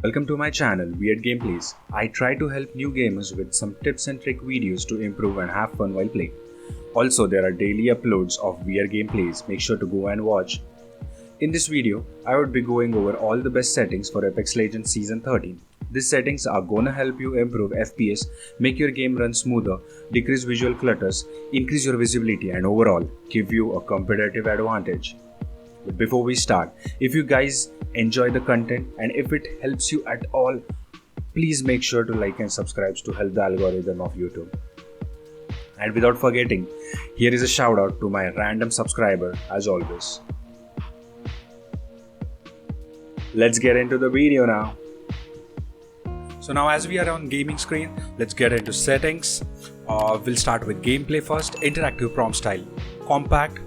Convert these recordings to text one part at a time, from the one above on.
Welcome to my channel Weird Gameplays. I try to help new gamers with some tips and trick videos to improve and have fun while playing. Also, there are daily uploads of Weird Gameplays, make sure to go and watch. In this video, I would be going over all the best settings for Apex Legends Season 13. These settings are gonna help you improve FPS, make your game run smoother, decrease visual clutters, increase your visibility and overall give you a competitive advantage. But before we start, if you guys enjoy the content and if it helps you at all, please make sure to like and subscribe to help the algorithm of YouTube. And without forgetting, here is a shout out to my random subscriber as always. Let's get into the video now. So now as we are on gaming screen, let's get into settings. We'll start with gameplay first. Interactive prompt style, compact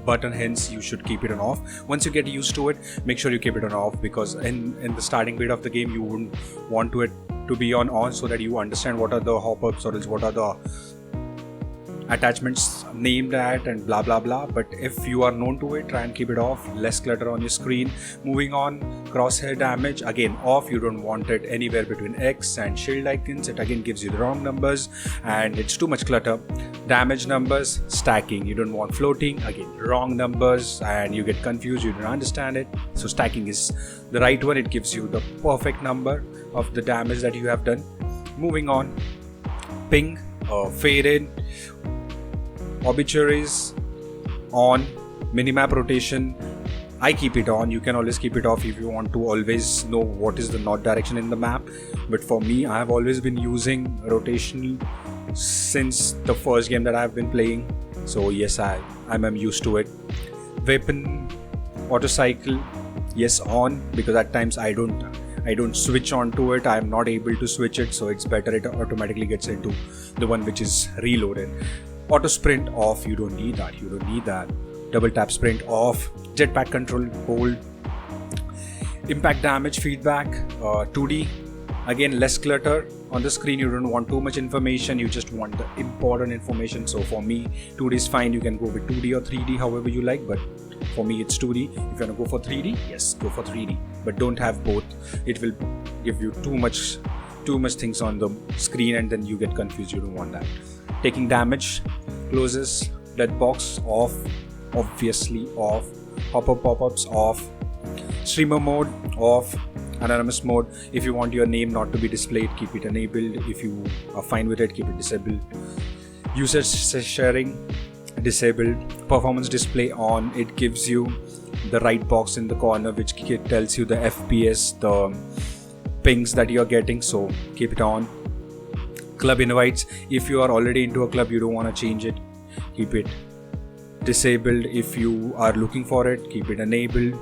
button, hence you should keep it on off. Once you get used to it, make sure you keep it on off, because in the starting bit of the game you wouldn't want it to be on so that you understand what are the hop-ups or else what are the attachments named at and blah blah blah. But if you are known to it, try and keep it off. Less clutter on your screen. Moving on, crosshair damage, again off. You don't want it anywhere between X and shield icons. It again gives you the wrong numbers and it's too much clutter. Damage numbers, stacking, you don't want floating, again wrong numbers and you get confused, you don't understand it. So stacking is the right one. It gives you the perfect number of the damage that you have done. Moving on, ping, fade in, obituaries on, minimap rotation, I keep it on. You can always keep it off if you want to always know what is the north direction in the map. But for me, I have always been using rotational since the first game that I have been playing. So yes, I'm used to it. Weapon, auto cycle, yes on, because at times I don't switch onto it. I'm not able to switch it, so it's better it automatically gets into the one which is reloaded. Auto sprint off, you don't need that. Double tap sprint off. Jetpack control hold. Impact damage feedback, 2D, again less clutter on the screen. You don't want too much information, you just want the important information. So for me, 2D is fine. You can go with 2D or 3D, however you like, but for me it's 2D. If you want to go for 3D, yes, go for 3D, but don't have both. It will give you too much things on the screen and then you get confused. You don't want that. Taking damage, closes, dead box off, obviously off. Hop-up pop-ups off. Streamer mode off. Anonymous mode, if you want your name not to be displayed, keep it enabled. If you are fine with it, keep it disabled. User sharing disabled. Performance display on, it gives you the right box in the corner which tells you the FPS, the pings that you are getting, so keep it on. Club invites, if you are already into a club, you don't want to change it, keep it disabled. If you are looking for it, keep it enabled.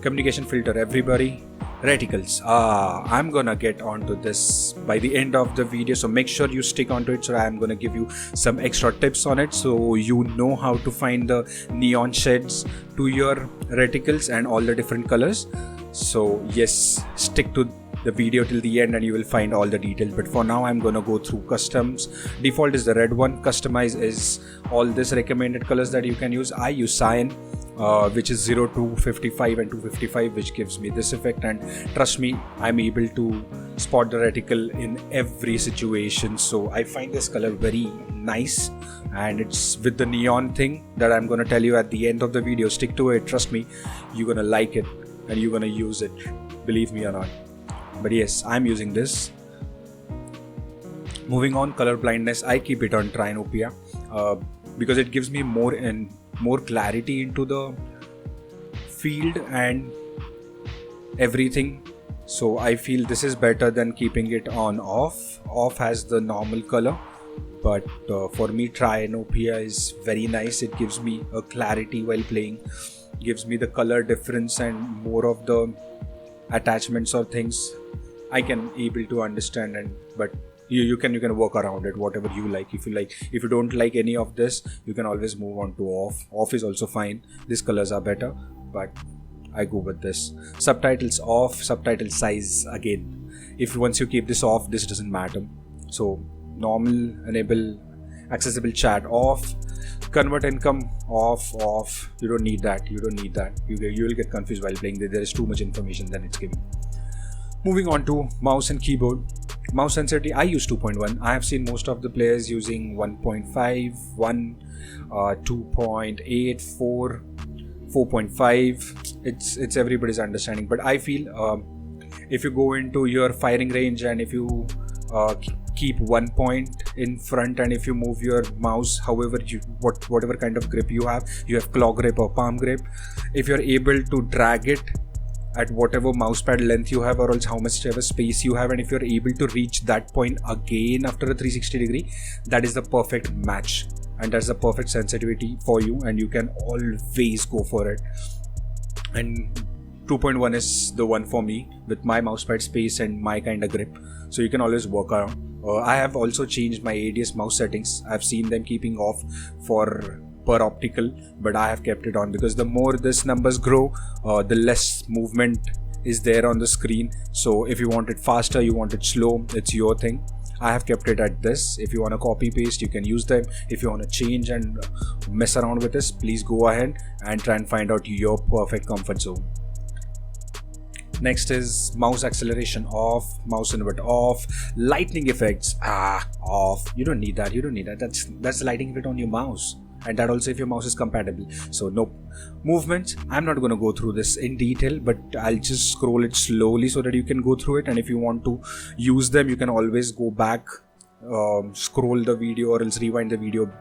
Communication filter, everybody. Reticles, I'm gonna get onto this by the end of the video, so make sure you stick onto it. So I'm gonna give you some extra tips on it so you know how to find the neon shades to your reticles and all the different colors. So yes, stick to the video till the end and you will find all the details. But for now, I'm gonna go through customs. Default is the red one. Customize is all this recommended colors that you can use. I use cyan, which is 0 to 55 and 255, which gives me this effect, and trust me, I'm able to spot the reticle in every situation. So I find this color very nice, and it's with the neon thing that I'm gonna tell you at the end of the video. Stick to it, trust me, you're gonna like it and you're gonna use it, believe me or not. But yes, I'm using this. Moving on, color blindness, I keep it on Trinopia because it gives me more clarity into the field and everything. So I feel this is better than keeping it on off. Off has the normal color, but for me Trinopia is very nice. It gives me a clarity while playing, gives me the color difference and more of the attachments or things I can able to understand. And but you can work around it, whatever you like. If you don't like any of this, you can always move on to off is also fine. These colors are better, but I go with this. Subtitles off. Subtitle size, again, if once you keep this off, this doesn't matter. So normal, enable accessible chat off. Convert income off. You don't need that. You will get confused while playing. There is too much information that it's giving. Moving on to mouse and keyboard. Mouse sensitivity, I use 2.1. I have seen most of the players using 1.5, 1, 2.8, 4, 4.5. It's everybody's understanding, but I feel if you go into your firing range and if you keep 1 point in front, and if you move your mouse however whatever kind of grip you have claw grip or palm grip, if you're able to drag it at whatever mousepad length you have or else how much ever space you have, and if you're able to reach that point again after a 360 degree, that is the perfect match, and that's the perfect sensitivity for you, and you can always go for it. And 2.1 is the one for me with my mousepad space and my kind of grip, so you can always work around. I have also changed my ADS mouse settings. I've seen them keeping off for per optical, but I have kept it on because the more this numbers grow, the less movement is there on the screen. So if you want it faster, you want it slow, it's your thing. I have kept it at this. If you want to copy paste, you can use them. If you want to change and mess around with this, please go ahead and try and find out your perfect comfort zone. Next is mouse acceleration off, mouse invert off, lightning effects off. You don't need that. That's the lighting effect on your mouse, and that also if your mouse is compatible. So nope. Movements, I'm not going to go through this in detail, but I'll just scroll it slowly so that you can go through it, and if you want to use them, you can always go back, scroll the video or else rewind the video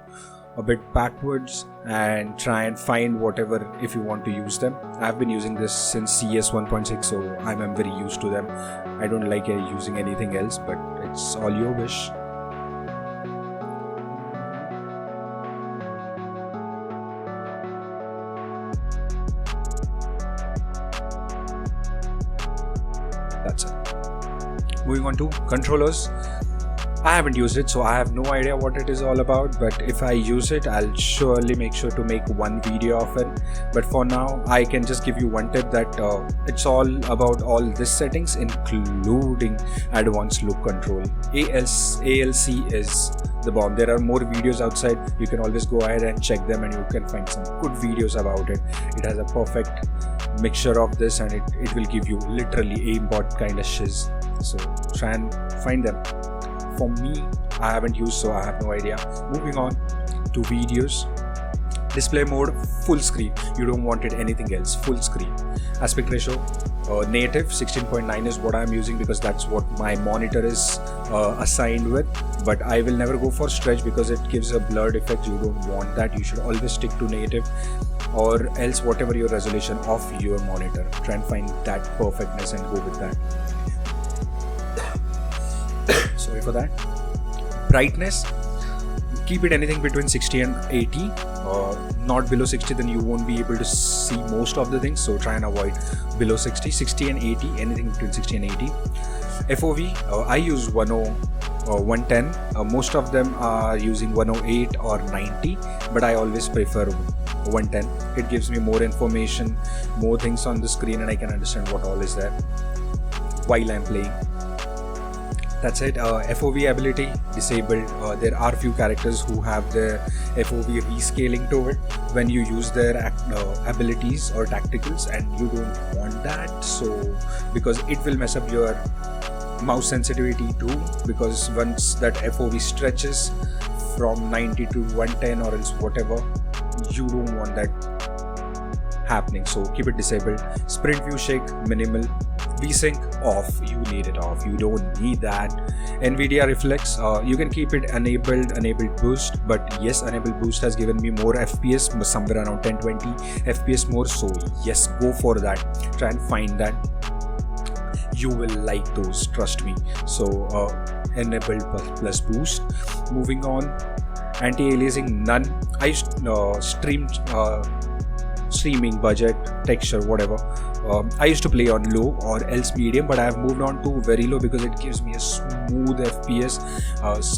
a bit backwards and try and find whatever if you want to use them. I've been using this since CS 1.6, so I'm very used to them. I don't like using anything else, but it's all your wish. That's it. Moving on to controllers. I haven't used it, so I have no idea what it is all about, but if I use it, I'll surely make sure to make one video of it. But for now, I can just give you one tip that it's all about all these settings, including advanced look control. ALC is the bomb. There are more videos outside. You can always go ahead and check them, and you can find some good videos about it. It has a perfect mixture of this, and it will give you literally aimbot kind of shiz. So try and find them. For me, I haven't used, so I have no idea. Moving on to videos. Display mode, full screen. You don't want it anything else. Full screen. Aspect ratio, native 16.9 is what I'm using because that's what my monitor is assigned with. But I will never go for stretch because it gives a blurred effect. You don't want that. You should always stick to native, or else whatever your resolution of your monitor. Try and find that perfectness and go with that. Sorry for that. Brightness, keep it anything between 60 and 80, not below 60, then you won't be able to see most of the things, so try and avoid below 60 and 80, anything between 60 and 80. FOV, I use 110, most of them are using 108 or 90, but I always prefer 110. It gives me more information, more things on the screen, and I can understand what all is there while I'm playing. That's it. FOV ability disabled. There are few characters who have their FOV rescaling to it when you use their abilities or tacticals, and you don't want that, so because it will mess up your mouse sensitivity too, because once that FOV stretches from 90 to 110 or else whatever, you don't want that happening, so keep it disabled. Sprint view shake minimal. VSync off, you need it off, you don't need that. NVIDIA reflex, you can keep it enabled boost, but yes, enabled boost has given me more FPS, somewhere around 10-20 FPS more, so yes, go for that. Try and find that, you will like those, trust me. So enabled plus boost. Moving on, anti-aliasing none. I used streaming budget, texture, whatever. I used to play on low or else medium, but I have moved on to very low because it gives me a smooth FPS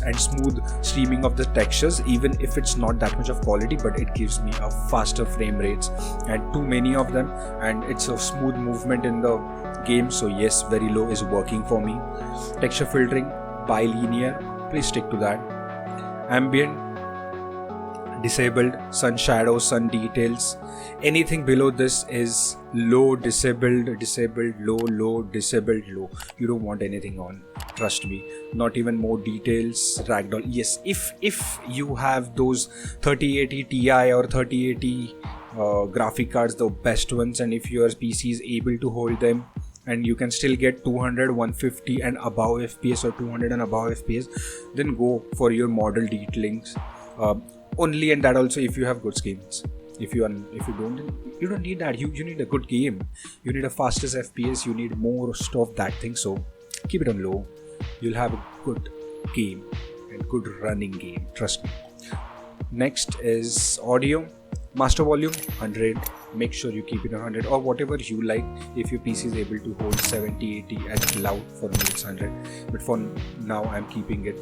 and smooth streaming of the textures, even if it's not that much of quality, but it gives me a faster frame rates and too many of them, and it's a smooth movement in the game. So yes, very low is working for me. Texture filtering, bilinear, please stick to that. Ambient, disabled, sun shadow, sun details. Anything below this is low, disabled, low, disabled, low. You don't want anything on, trust me. Not even more details, ragdoll. Yes, if you have those 3080 Ti or 3080 graphic cards, the best ones, and if your PC is able to hold them, and you can still get 200, 150 and above FPS or 200 and above FPS, then go for your model detailings. Only, and that also if you have good skins. If you don't, you don't need that. You need a good game. You need a fastest FPS. You need more of that thing. So keep it on low. You'll have a good game and good running game. Trust me. Next is audio. Master volume 100. Make sure you keep it on 100 or whatever you like. If your PC is able to hold 70, 80 at loud, for me it's 100. But for now I'm keeping it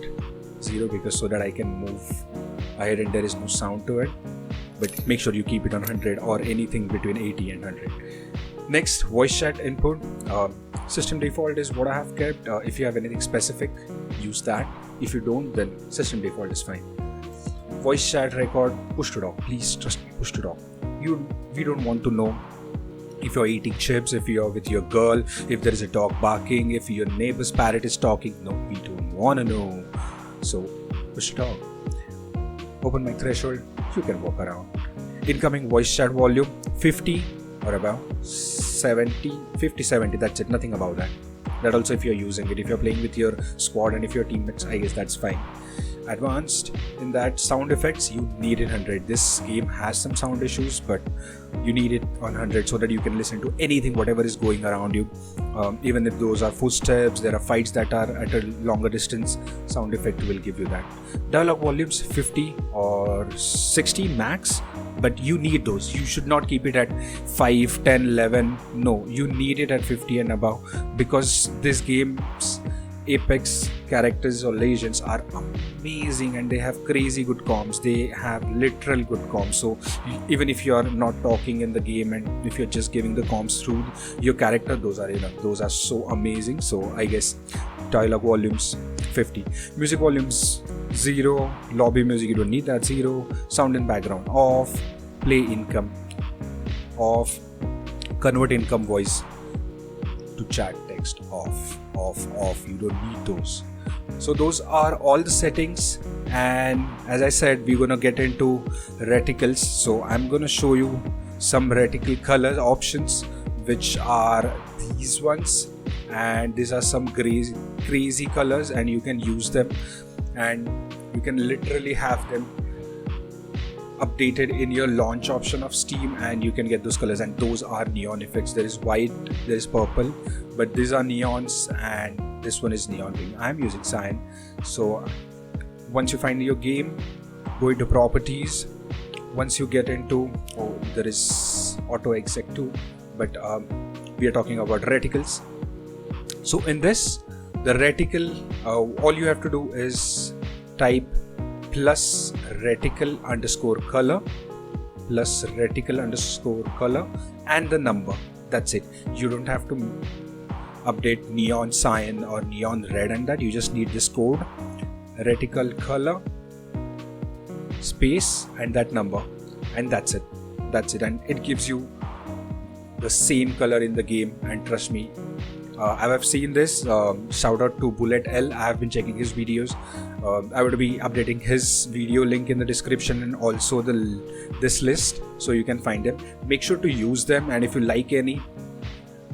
0 because so that I can move ahead and there is no sound to it. But make sure you keep it on 100 or anything between 80 and 100. Next, voice chat input. System default is what I have kept. If you have anything specific, use that. If you don't, then system default is fine. Voice chat record, push to talk. Please trust me, push to talk. We don't want to know if you're eating chips, if you're with your girl, if there is a dog barking, if your neighbor's parrot is talking. No, we don't want to know. So push to talk. Open mic threshold, you can walk around. Incoming voice chat volume 50 or above, 70, 50, 70, that's it, nothing about that. That also if you're using it, if you're playing with your squad and if your teammates, I guess that's fine. Advanced in that, sound effects, you need it 100. This game has some sound issues, but you need it on 100 so that you can listen to anything, whatever is going around you. Even if those are footsteps, there are fights that are at a longer distance, sound effect will give you that. Dialogue volumes 50 or 60 max, but you need those. You should not keep it at 5, 10, 11. No, you need it at 50 and above because this game's Apex characters or legends are amazing and they have crazy good comms. They have literal good comms. So even if you are not talking in the game and if you're just giving the comms through your character, those are enough. Those are so amazing. So I guess dialogue volumes 50. Music volumes 0. Lobby music, you don't need that, 0. Sound and background off. Play income off. Convert income voice to chat text off. You don't need those. So those are all the settings, and as I said, we're gonna get into reticles. So I'm gonna show you some reticle color options, which are these ones, and these are some crazy colors, and you can use them and you can literally have them updated in your launch option of Steam, and you can get those colors. And those are neon effects. There is white, there is purple, but these are neons, and this one is neon green. I'm using cyan. So once you find your game, go into properties. Once you get into, there is auto exec too, but we are talking about reticles. So in this, the reticle, all you have to do is type plus reticle underscore color and the number. That's it. You don't have to update neon cyan or neon red and that. You just need this code, reticle color space and that number, and that's it. And it gives you the same color in the game. And trust me, I have seen this. Shout out to Bullet L. I have been checking his videos. I would be updating his video link in the description and also this list, so you can find them. Make sure to use them, and if you like any,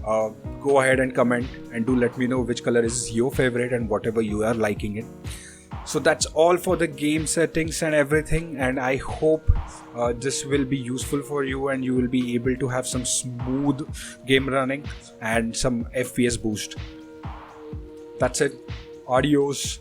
go ahead and comment and do let me know which color is your favorite and whatever you are liking it. So that's all for the game settings and everything, and I hope this will be useful for you and you will be able to have some smooth game running and some FPS boost. That's it. Adios.